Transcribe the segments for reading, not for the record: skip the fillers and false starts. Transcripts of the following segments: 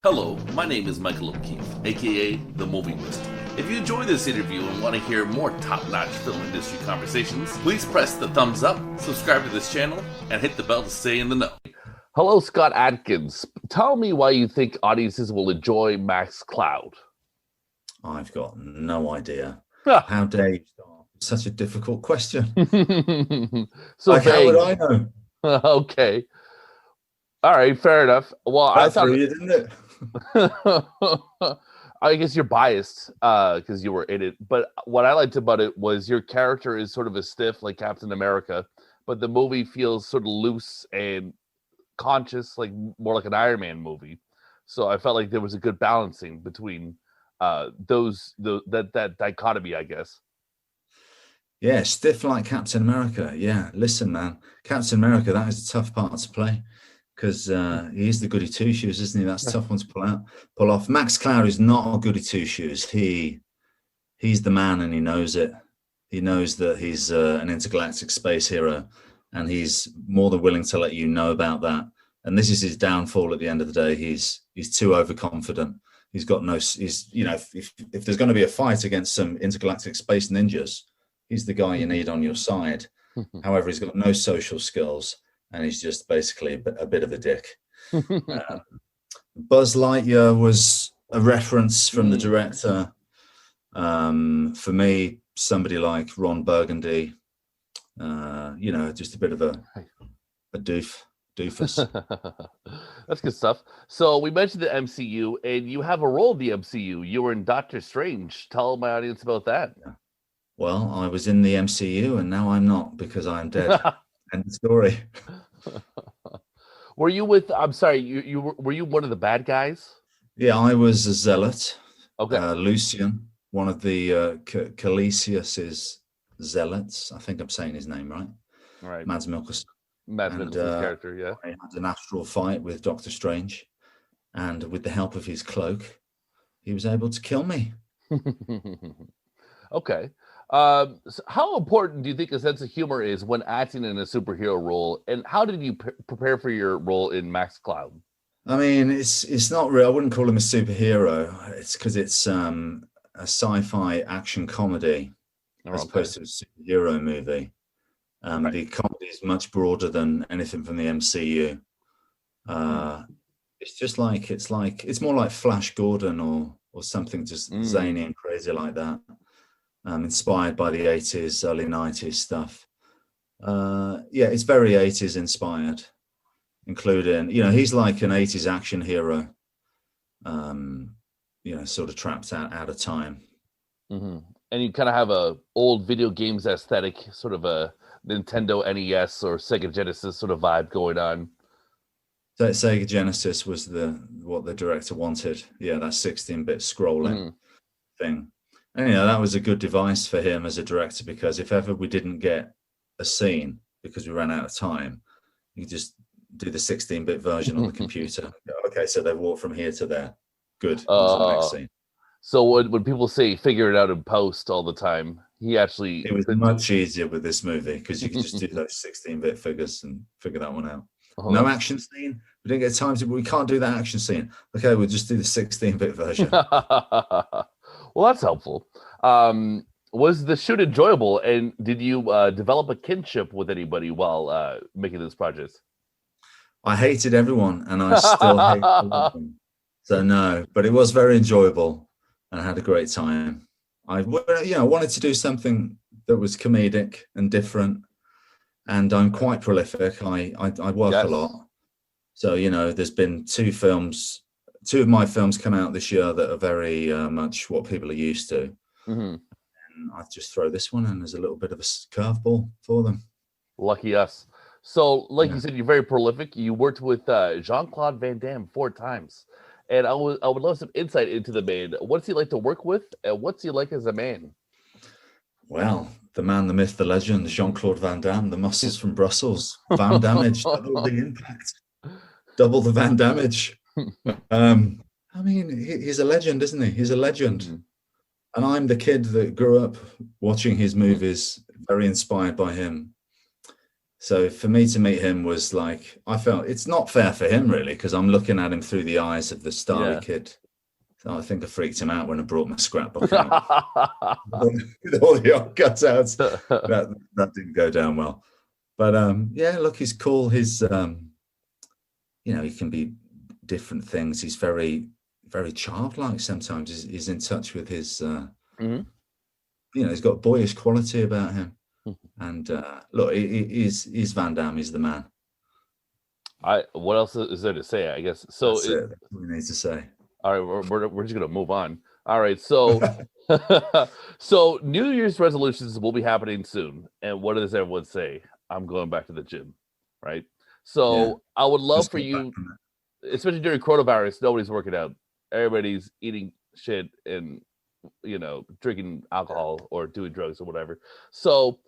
Hello, my name is Michael O'Keefe, aka The Movie Wist. If you enjoy this interview and want to hear more top-notch film industry conversations, please press the thumbs up, subscribe to this channel, and hit the bell to stay in the know. Hello, Scott Adkins. Tell me why you think audiences will enjoy Max Cloud. I've got no idea. Ah. How dare you start? Such a difficult question. So like, how would I know? Okay. All right, fair enough. Well, That threw you, didn't it? I guess you're biased because you were in it. But what I liked about it was your character is sort of a stiff, like Captain America, but the movie feels sort of loose and conscious, like more like an Iron Man movie. So I felt like there was a good balancing between that dichotomy, I guess. Yeah, stiff like Captain America. Yeah, listen, man, Captain America, that is a tough part to play because he is the goody two shoes, isn't he? That's a tough one to pull off. Max Cloud is not a goody two shoes. He's the man, and he knows it. He knows that he's an intergalactic space hero, and he's more than willing to let you know about that. And this is his downfall. At the end of the day, he's too overconfident. He's got no. He's if there's going to be a fight against some intergalactic space ninjas, he's the guy you need on your side. However, he's got no social skills, and he's just basically a bit of a dick. Buzz Lightyear was a reference from the director. For me, somebody like Ron Burgundy, just a bit of a doofus. That's good stuff. So we mentioned the MCU, and you have a role in the MCU. You were in Doctor Strange. Tell my audience about that. Yeah. Well, I was in the MCU, and now I'm not because I'm dead. End of story. Were you with? I'm sorry. Were you one of the bad guys? Yeah, I was a zealot. Okay. Lucian, one of the Calisius's zealots. I think I'm saying his name right. All right. Mads Mikkelsen's character. Yeah. I had an astral fight with Doctor Strange, and with the help of his cloak, he was able to kill me. Okay. So how important do you think a sense of humor is when acting in a superhero role, and how did you prepare for your role in Max Cloud? I mean, it's not real. I wouldn't call him a superhero. It's because it's a sci-fi action comedy as opposed to a superhero movie. Right. The comedy is much broader than anything from the MCU. It's more like Flash Gordon or something just zany and crazy like that. Inspired by the 80s, early 90s stuff. It's very 80s inspired, including, he's like an 80s action hero, sort of trapped out of time. Mm-hmm. And you kind of have a old video games aesthetic, sort of a Nintendo NES or Sega Genesis sort of vibe going on. So Sega Genesis was what the director wanted. Yeah, that 16-bit scrolling thing. And that was a good device for him as a director, because if ever we didn't get a scene because we ran out of time, you could just do the 16-bit version on the computer. Okay, so they walked from here to there. Good. On to the next scene. So when people say figure it out in post all the time, it was much easier with this movie because you could just do those 16-bit figures and figure that one out. No action scene. We didn't get time to. We can't do that action scene. Okay, we'll just do the 16-bit version. Well, that's helpful. Was the shoot enjoyable, and did you develop a kinship with anybody while making this project? I hated everyone, and I still hate everyone. So no, but it was very enjoyable, and I had a great time. I wanted to do something that was comedic and different, and I'm quite prolific. I work a lot. So, there's been two of my films come out this year that are very much what people are used to. Mm-hmm. And I just throw this one in as a little bit of a curveball for them. Lucky us. So, like you said, you're very prolific. You worked with Jean-Claude Van Damme 4 times. And I would love some insight into the man. What's he like to work with? And what's he like as a man? Well, the man, the myth, the legend, Jean-Claude Van Damme, the muscles from Brussels. Van Damage, double the impact. Double the Van Damage. I mean, he's a legend, isn't he? He's a legend. Mm-hmm. And I'm the kid that grew up watching his movies, very inspired by him. So for me to meet him was like, I felt it's not fair for him really, because I'm looking at him through the eyes of the starry Yeah. kid. So I think I freaked him out when I brought my scrapbook out with all the old cutouts. That didn't go down well. But yeah, look, he's cool. He's he can be different things. He's very, very childlike sometimes. He's in touch with his Mhm. he's got a boyish quality about him. And look, he's Van Damme. He's the man. What else is there to say? I guess so. That's it. That's what we need to say. All right, we're just gonna move on. All right, so so New Year's resolutions will be happening soon, and what does everyone say? I'm going back to the gym, right? So Yeah. I would love Let's for get back you, from especially during coronavirus, nobody's working out. Everybody's eating shit and drinking alcohol or doing drugs or whatever. So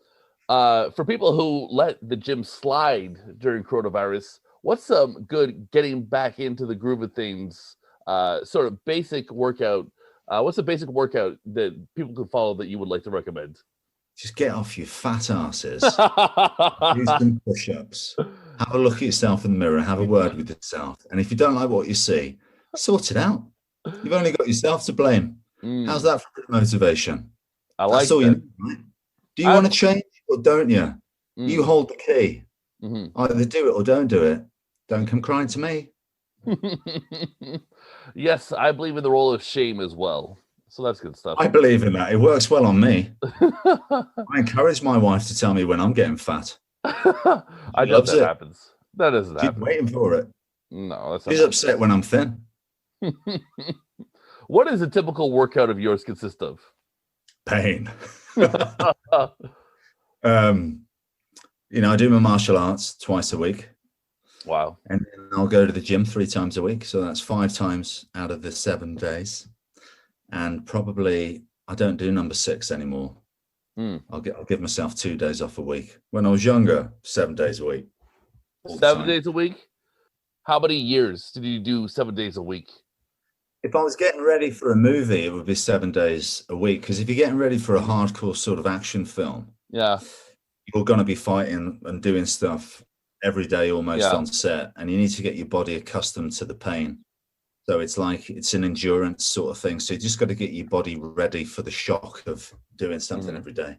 for people who let the gym slide during coronavirus, what's some good getting back into the groove of things, sort of basic workout? What's a basic workout that people can follow that you would like to recommend? Just get off your fat asses. Do some push-ups. Have a look at yourself in the mirror. Have a word with yourself. And if you don't like what you see, sort it out. You've only got yourself to blame. How's that for motivation? I like That's all that. you need, right? Do you want to change or don't you? You hold the key. Either do it or don't do it. Don't come crying to me. Yes, I believe in the role of shame as well. So that's good stuff. I believe in that. It works well on me. I encourage my wife to tell me when I'm getting fat. I doubt that happens. That doesn't happen. She's waiting for it. No, that's She's upset when I'm thin. What does a typical workout of yours consist of? Pain. I do my martial arts twice a week. Wow. And then I'll go to the gym 3 times a week. So that's 5 times out of the 7 days. And probably I don't do number 6 anymore. I'll give myself 2 days off a week. When I was younger, 7 days a week. 7 days a week? How many years did you do 7 days a week? If I was getting ready for a movie, it would be 7 days a week. Because if you're getting ready for a hardcore sort of action film, yeah, you're going to be fighting and doing stuff every day almost on set. And you need to get your body accustomed to the pain. So it's like it's an endurance sort of thing. So you just got to get your body ready for the shock of doing something every day.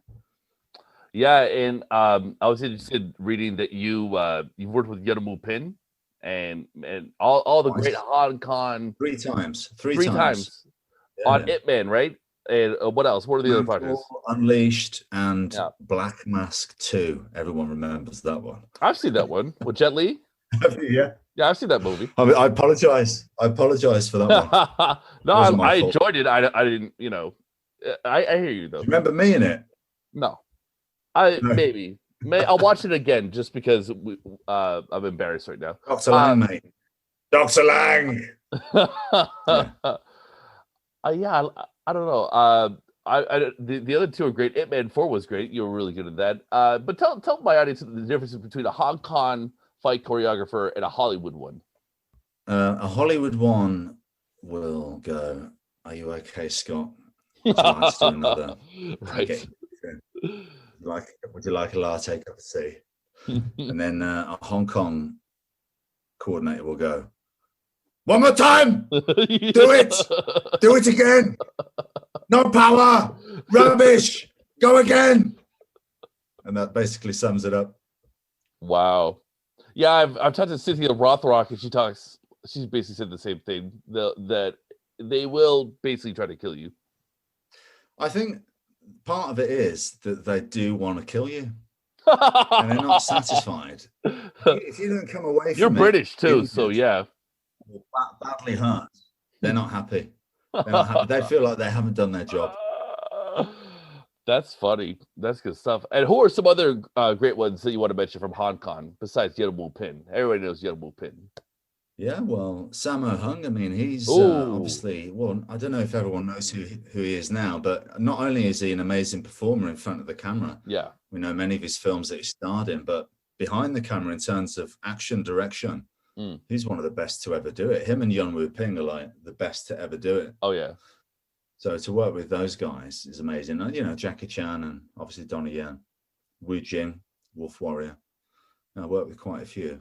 Yeah, and I was interested reading that you've worked with Yadamu Pin and all the great Hong Kong 3 times. Three times on Ip Man, right? And what else? What are the other projects? Unleashed and Black Mask 2. Everyone remembers that one. I've seen that one with Jet Li. Yeah. Yeah, I've seen that movie. I apologize. I apologize for that one. No, I enjoyed it. I didn't, I hear you though. Do you remember me in it? No. Maybe. I'll watch it again just because I'm embarrassed right now. Dr. Lang, mate. Dr. Lang. Yeah, I don't know. The other 2 are great. Ip Man 4 was great. You were really good at that. But tell my audience the differences between a Hong Kong fight choreographer and a Hollywood one. A Hollywood one will go, "Are you okay, Scott? Would you like to do another?" Right. Would you like a latte, cup of tea? And then a Hong Kong coordinator will go, "One more time, do it again, no power, rubbish, go again." And that basically sums it up. Wow. Yeah, I've talked to Cynthia Rothrock, and she basically said the same thing, that they will basically try to kill you. I think part of it is that they do want to kill you. And they're not satisfied. If you don't come away from You're British too, so yeah. Badly hurt. They're not happy. They're not happy. They feel like they haven't done their job. That's funny. That's good stuff. And who are some other great ones that you want to mention from Hong Kong besides Yadamu Pin? Everybody knows Yadamu Pin. Yeah, well, Sammo Hung, I mean, he's obviously, well, I don't know if everyone knows who he is now, but not only is he an amazing performer in front of the camera, we know many of his films that he starred in, but behind the camera in terms of action direction, he's one of the best to ever do it. Him and Yuen Wu Ping are like the best to ever do it. Oh, yeah. So to work with those guys is amazing. And, Jackie Chan and obviously Donnie Yen, Wu Jing, Wolf Warrior. I worked with quite a few.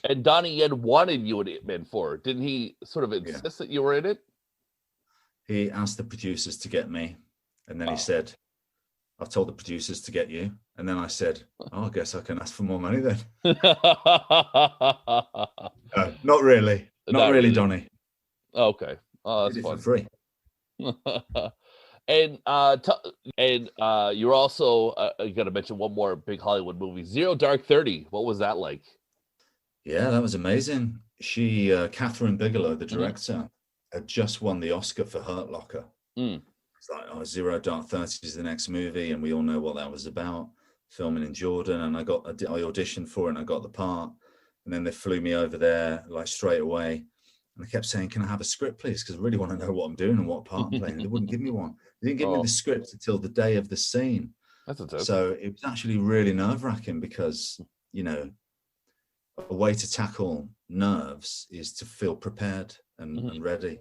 And Donnie Yen wanted you in Ip Man 4. Didn't he sort of insist that you were in it? He asked the producers to get me, and then he said, I've told the producers to get you. And then I said, I guess I can ask for more money then. No, not really. Not really, Donnie. Okay. Oh, that's fun. For free. And you're also going to mention one more big Hollywood movie, Zero Dark 30. What was that like? Yeah, that was amazing. She, Catherine Bigelow, the director, had just won the Oscar for Hurt Locker. It's like, Zero Dark 30 is the next movie, and we all know what that was about. Filming in Jordan, and I auditioned for it, and I got the part. And then they flew me over there like straight away. And I kept saying, can I have a script, please? Because I really want to know what I'm doing and what part I'm playing. And they wouldn't give me one. They didn't give me the script until the day of the scene. So it was actually really nerve-wracking because, you know, a way to tackle nerves is to feel prepared and ready.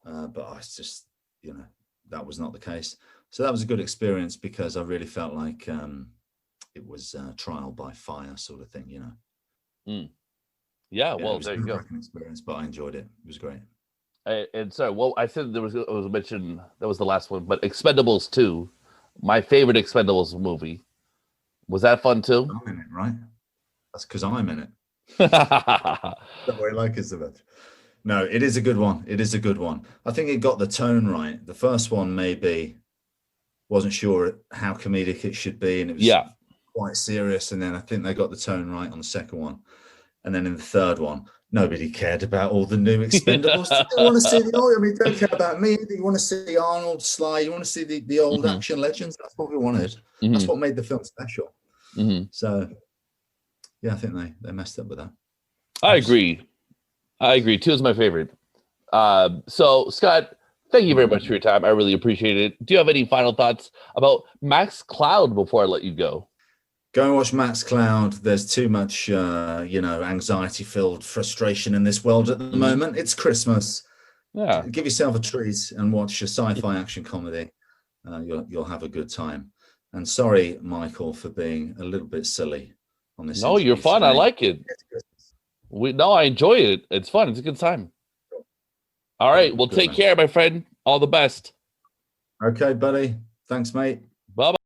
But I just, you know, that was not the case. So that was a good experience because I really felt like it was trial by fire sort of thing, you know. Yeah, well, there you go. Experience, but I enjoyed it. It was great. And sorry, well, I said it was a mention, that was the last one, but Expendables 2, my favorite Expendables movie. Was that fun too? I'm in it, right? That's because I'm in it. That way I like it so much. No, it is a good one. It is a good one. I think it got the tone right. The first one maybe wasn't sure how comedic it should be, and it was quite serious. And then I think they got the tone right on the second one. And then in the third one, nobody cared about all the new Expendables. They want to see the old. I mean, don't care about me. You want to see Arnold, Sly. You want to see the old action legends. That's what we wanted. That's what made the film special. So, yeah, I think they messed up with that. I agree. 2 is my favorite. So, Scott, thank you very much for your time. I really appreciate it. Do you have any final thoughts about Max Cloud before I let you go? Go and watch Max Cloud. There's too much, anxiety-filled frustration in this world at the moment. It's Christmas. Yeah. Give yourself a treat and watch a sci-fi action comedy. You'll have a good time. And sorry, Michael, for being a little bit silly on this. No, you're fun. Today. I like it. I enjoy it. It's fun. It's a good time. All right. Well, take care, my friend. All the best. Okay, buddy. Thanks, mate. Bye-bye.